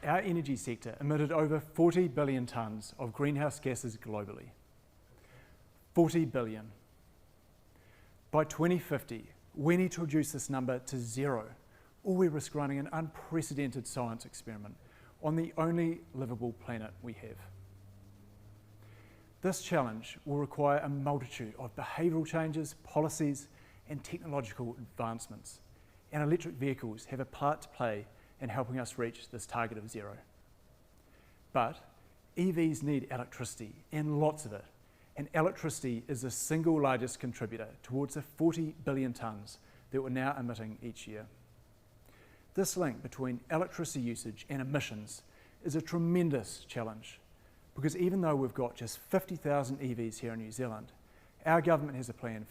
our energy sector emitted over 40 billion tonnes of greenhouse gases globally. 40 billion. By 2050, we need to reduce this number to zero, or we risk running an unprecedented science experiment on the only livable planet we have. This challenge will require a multitude of behavioural changes, policies, and technological advancements, and electric vehicles have a part to play in helping us reach this target of zero. But EVs need electricity, and lots of it, and electricity is the single largest contributor towards the 40 billion tonnes that we're now emitting each year. This link between electricity usage and emissions is a tremendous challenge, because even though we've got just 50,000 EVs here in New Zealand, our government has a plan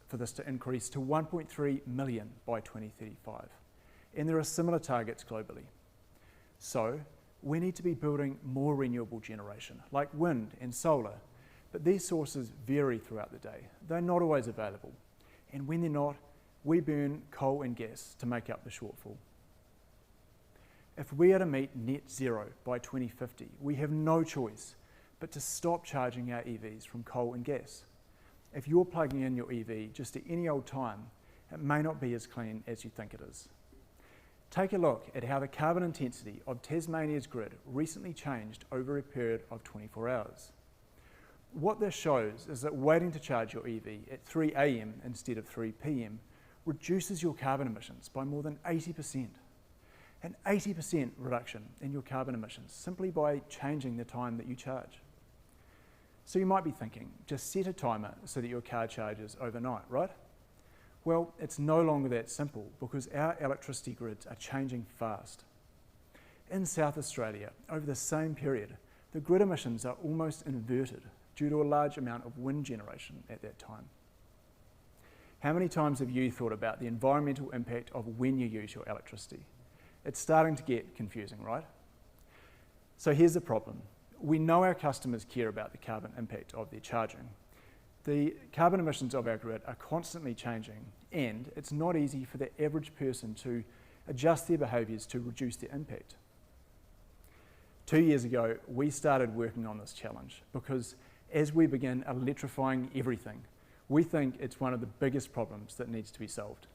for this to increase to 1.3 million by 2035, and there are similar targets globally. So we need to be building more renewable generation, like wind and solar, but these sources vary throughout the day. They're not always available, and when they're not, we burn coal and gas to make up the shortfall. If we are to meet net zero by 2050, we have no choice but to stop charging our EVs from coal and gas. If you're plugging in your EV just at any old time, it may not be as clean as you think it is. Take a look at how the carbon intensity of Tasmania's grid recently changed over a period of 24 hours. What this shows is that waiting to charge your EV at 3 AM instead of 3 PM reduces your carbon emissions by more than 80%. An 80% reduction in your carbon emissions simply by changing the time that you charge. So you might be thinking, just set a timer so that your car charges overnight, right? Well, it's no longer that simple because our electricity grids are changing fast. In South Australia, over the same period, the grid emissions are almost inverted due to a large amount of wind generation at that time. How many times have you thought about the environmental impact of when you use your electricity? It's starting to get confusing, right? So here's the problem. We know our customers care about the carbon impact of their charging. The carbon emissions of our grid are constantly changing, and it's not easy for the average person to adjust their behaviours to reduce their impact. 2 years ago, we started working on this challenge because as we begin electrifying everything, we think it's one of the biggest problems that needs to be solved.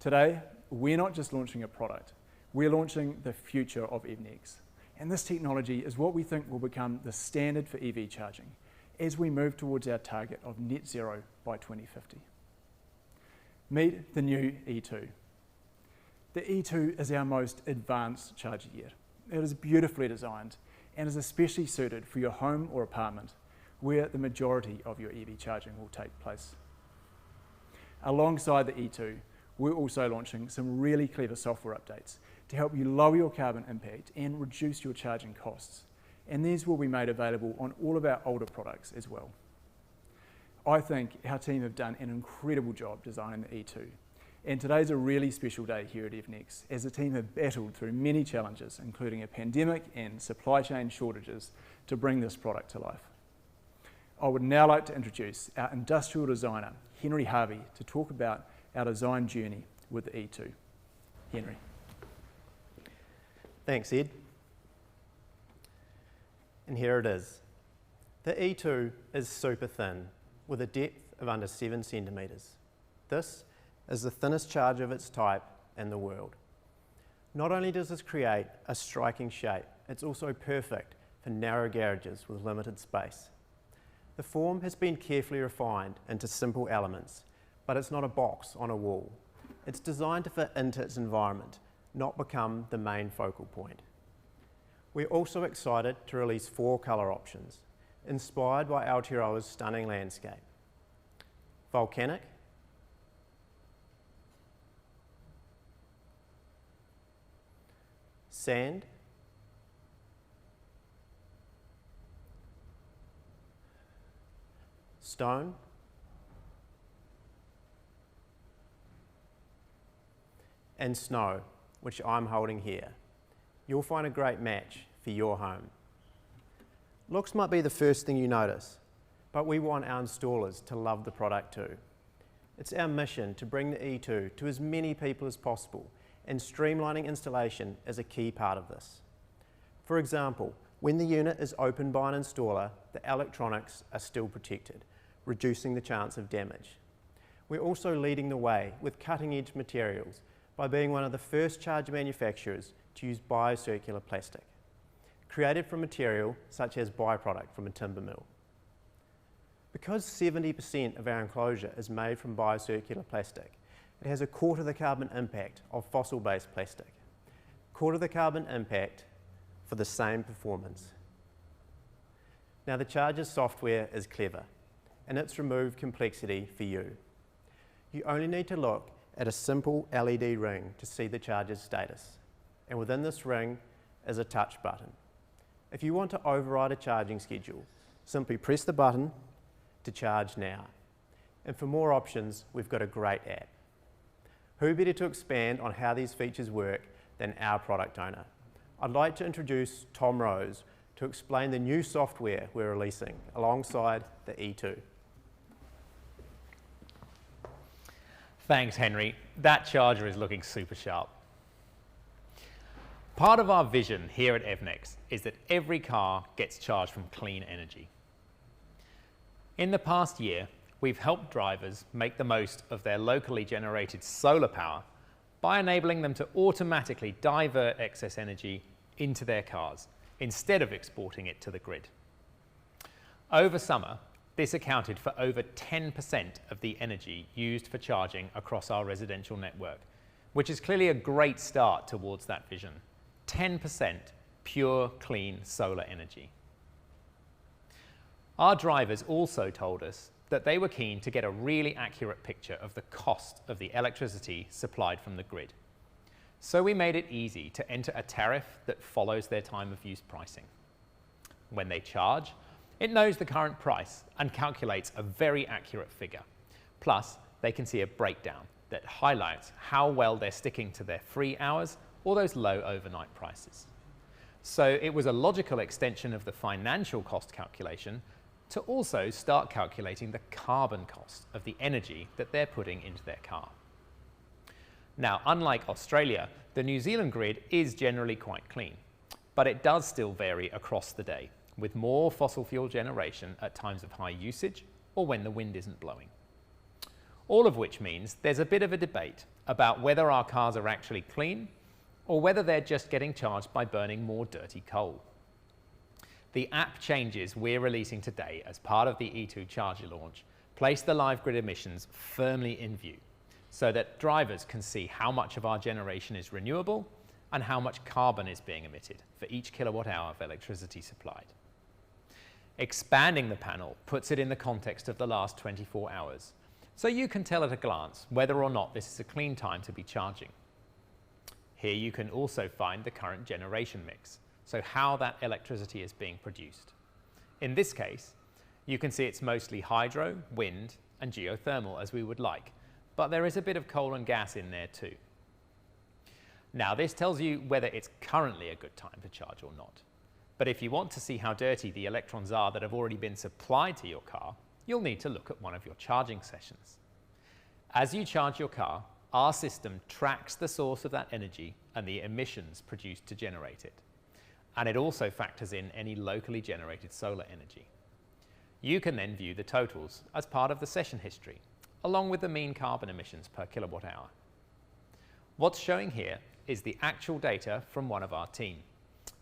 Today, we're not just launching a product, we're launching the future of Evnex. And this technology is what we think will become the standard for EV charging as we move towards our target of net zero by 2050. Meet the new E2. The E2 is our most advanced charger yet. It is beautifully designed and is especially suited for your home or apartment where the majority of your EV charging will take place. Alongside the E2, we're also launching some really clever software updates to help you lower your carbon impact and reduce your charging costs. And these will be made available on all of our older products as well. I think our team have done an incredible job designing the E2. And today's a really special day here at Evnex, as the team have battled through many challenges, including a pandemic and supply chain shortages, to bring this product to life. I would now like to introduce our industrial designer, Henry Harvey, to talk about our design journey with the E2. Henry. Thanks, Ed. And here it is. The E2 is super thin, with a depth of under 7 centimetres. This is the thinnest charger of its type in the world. Not only does this create a striking shape, it's also perfect for narrow garages with limited space. The form has been carefully refined into simple elements, but it's not a box on a wall. It's designed to fit into its environment, not become the main focal point. We're also excited to release 4 colour options, inspired by Aotearoa's stunning landscape. Volcanic, sand, stone, and snow, which I'm holding here. You'll find a great match for your home. Looks might be the first thing you notice, but we want our installers to love the product too. It's our mission to bring the E2 to as many people as possible and streamlining installation is a key part of this. For example, when the unit is opened by an installer, the electronics are still protected, reducing the chance of damage. We're also leading the way with cutting-edge materials by being one of the first charger manufacturers to use biocircular plastic, created from material such as byproduct from a timber mill. Because 70% of our enclosure is made from biocircular plastic, it has a quarter the carbon impact of fossil-based plastic. Quarter the carbon impact for the same performance. Now the charger's software is clever, and it's removed complexity for you. You only need to look at a simple LED ring to see the charger's status, and within this ring is a touch button. If you want to override a charging schedule, simply press the button to charge now. And for more options, we've got a great app. Who better to expand on how these features work than our product owner? I'd like to introduce Tom Rose to explain the new software we're releasing alongside the E2. Thanks, Henry. That charger is looking super sharp. Part of our vision here at Evnex is that every car gets charged from clean energy. In the past year, we've helped drivers make the most of their locally generated solar power by enabling them to automatically divert excess energy into their cars instead of exporting it to the grid. Over summer, this accounted for over 10% of the energy used for charging across our residential network, which is clearly a great start towards that vision. 10% pure, clean solar energy. Our drivers also told us that they were keen to get a really accurate picture of the cost of the electricity supplied from the grid. So we made it easy to enter a tariff that follows their time of use pricing. When they charge, it knows the current price and calculates a very accurate figure. Plus, they can see a breakdown that highlights how well they're sticking to their free hours or those low overnight prices. So it was a logical extension of the financial cost calculation to also start calculating the carbon cost of the energy that they're putting into their car. Now, unlike Australia, the New Zealand grid is generally quite clean, but it does still vary across the day, with more fossil fuel generation at times of high usage or when the wind isn't blowing. All of which means there's a bit of a debate about whether our cars are actually clean or whether they're just getting charged by burning more dirty coal. The app changes we're releasing today as part of the E2 charger launch place the live grid emissions firmly in view so that drivers can see how much of our generation is renewable and how much carbon is being emitted for each kilowatt hour of electricity supplied. Expanding the panel puts it in the context of the last 24 hours, so you can tell at a glance whether or not this is a clean time to be charging. Here you can also find the current generation mix, so how that electricity is being produced. In this case, you can see it's mostly hydro, wind, and geothermal as we would like, but there is a bit of coal and gas in there too. Now, this tells you whether it's currently a good time to charge or not. But if you want to see how dirty the electrons are that have already been supplied to your car, you'll need to look at one of your charging sessions. As you charge your car, our system tracks the source of that energy and the emissions produced to generate it. And it also factors in any locally generated solar energy. You can then view the totals as part of the session history, along with the mean carbon emissions per kilowatt hour. What's showing here is the actual data from one of our team.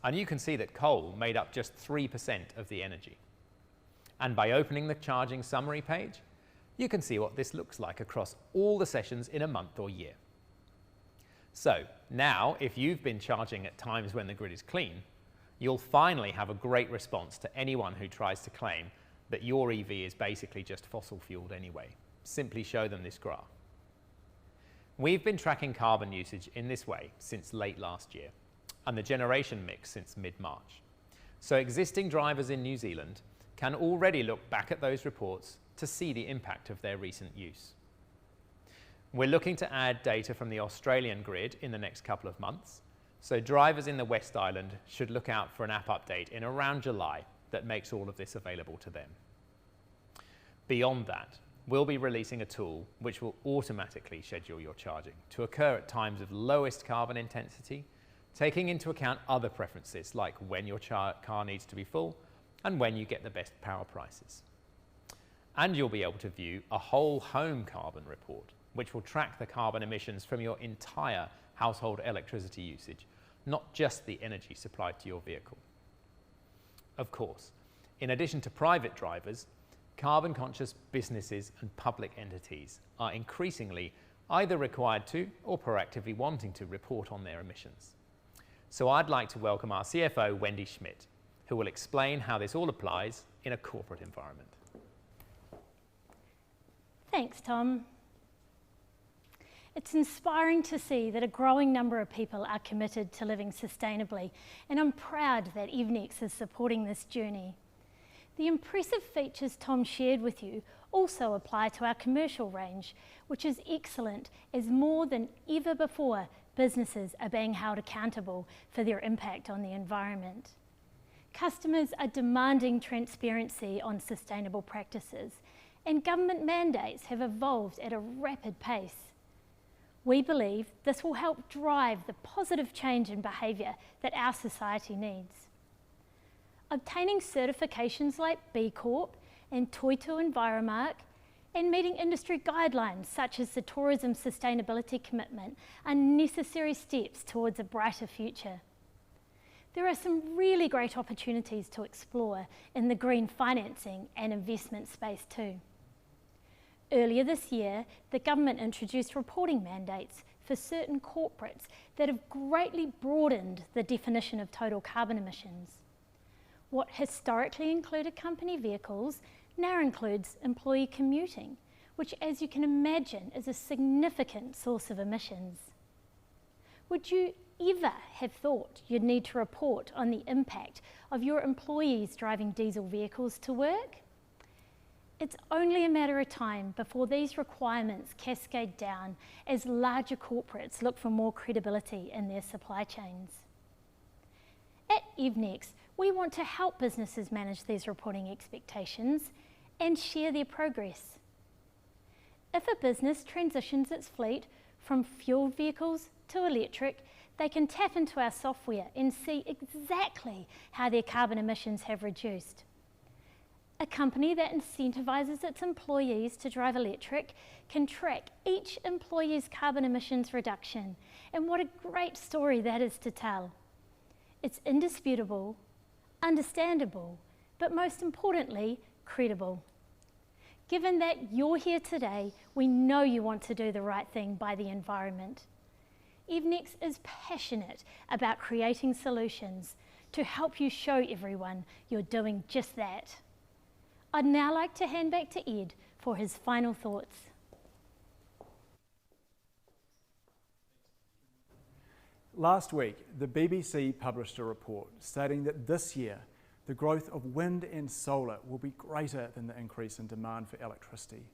And you can see that coal made up just 3% of the energy. And by opening the charging summary page, you can see what this looks like across all the sessions in a month or year. So now, if you've been charging at times when the grid is clean, you'll finally have a great response to anyone who tries to claim that your EV is basically just fossil fueled anyway. Simply show them this graph. We've been tracking carbon usage in this way since late last year, and the generation mix since mid-March. So existing drivers in New Zealand can already look back at those reports to see the impact of their recent use. We're looking to add data from the Australian grid in the next couple of months, so drivers in the West Island should look out for an app update in around July that makes all of this available to them. Beyond that, we'll be releasing a tool which will automatically schedule your charging to occur at times of lowest carbon intensity, taking into account other preferences like when your car needs to be full and when you get the best power prices. And you'll be able to view a whole home carbon report, which will track the carbon emissions from your entire household electricity usage, not just the energy supplied to your vehicle. Of course, in addition to private drivers, carbon-conscious businesses and public entities are increasingly either required to or proactively wanting to report on their emissions. So I'd like to welcome our CFO, Wendy Schmidt, who will explain how this all applies in a corporate environment. Thanks, Tom. It's inspiring to see that a growing number of people are committed to living sustainably, and I'm proud that Evnex is supporting this journey. The impressive features Tom shared with you also apply to our commercial range, which is excellent as more than ever before businesses are being held accountable for their impact on the environment. Customers are demanding transparency on sustainable practices, and government mandates have evolved at a rapid pace. We believe this will help drive the positive change in behaviour that our society needs. Obtaining certifications like B Corp and Toitū Enviromark and meeting industry guidelines such as the Tourism Sustainability Commitment are necessary steps towards a brighter future. There are some really great opportunities to explore in the green financing and investment space too. Earlier this year, the government introduced reporting mandates for certain corporates that have greatly broadened the definition of total carbon emissions. What historically included company vehicles now includes employee commuting, which, as you can imagine, is a significant source of emissions. Would you ever have thought you'd need to report on the impact of your employees driving diesel vehicles to work? It's only a matter of time before these requirements cascade down as larger corporates look for more credibility in their supply chains. At Evnex, we want to help businesses manage these reporting expectations and share their progress. If a business transitions its fleet from fueled vehicles to electric, they can tap into our software and see exactly how their carbon emissions have reduced. A company that incentivises its employees to drive electric can track each employee's carbon emissions reduction, and what a great story that is to tell. It's indisputable, understandable, but most importantly, credible. Given that you're here today, we know you want to do the right thing by the environment. Evnex is passionate about creating solutions to help you show everyone you're doing just that. I'd now like to hand back to Ed for his final thoughts. Last week, the BBC published a report stating that this year, the growth of wind and solar will be greater than the increase in demand for electricity,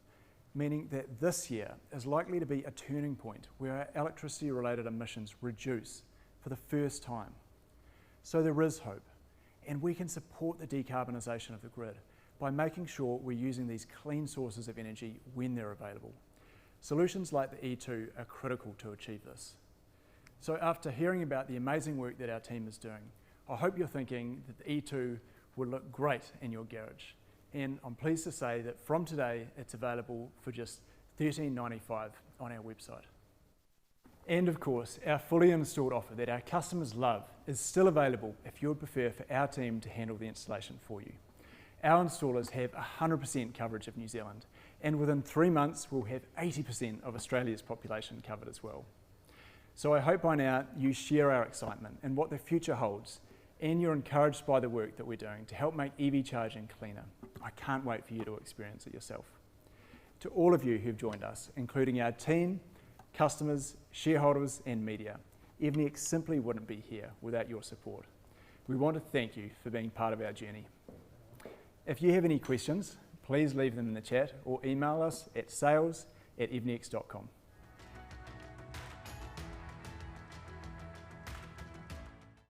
meaning that this year is likely to be a turning point where our electricity-related emissions reduce for the first time. So there is hope, and we can support the decarbonisation of the grid by making sure we're using these clean sources of energy when they're available. Solutions like the E2 are critical to achieve this. So after hearing about the amazing work that our team is doing, I hope you're thinking that the E2 will look great in your garage. And I'm pleased to say that from today, it's available for just $13.95 on our website. And of course, our fully installed offer that our customers love is still available if you would prefer for our team to handle the installation for you. Our installers have 100% coverage of New Zealand, and within 3 months, we'll have 80% of Australia's population covered as well. So I hope by now you share our excitement and what the future holds, and you're encouraged by the work that we're doing to help make EV charging cleaner. I can't wait for you to experience it yourself. To all of you who've joined us, including our team, customers, shareholders and media, Evnex simply wouldn't be here without your support. We want to thank you for being part of our journey. If you have any questions, please leave them in the chat or email us at sales@evnex.com.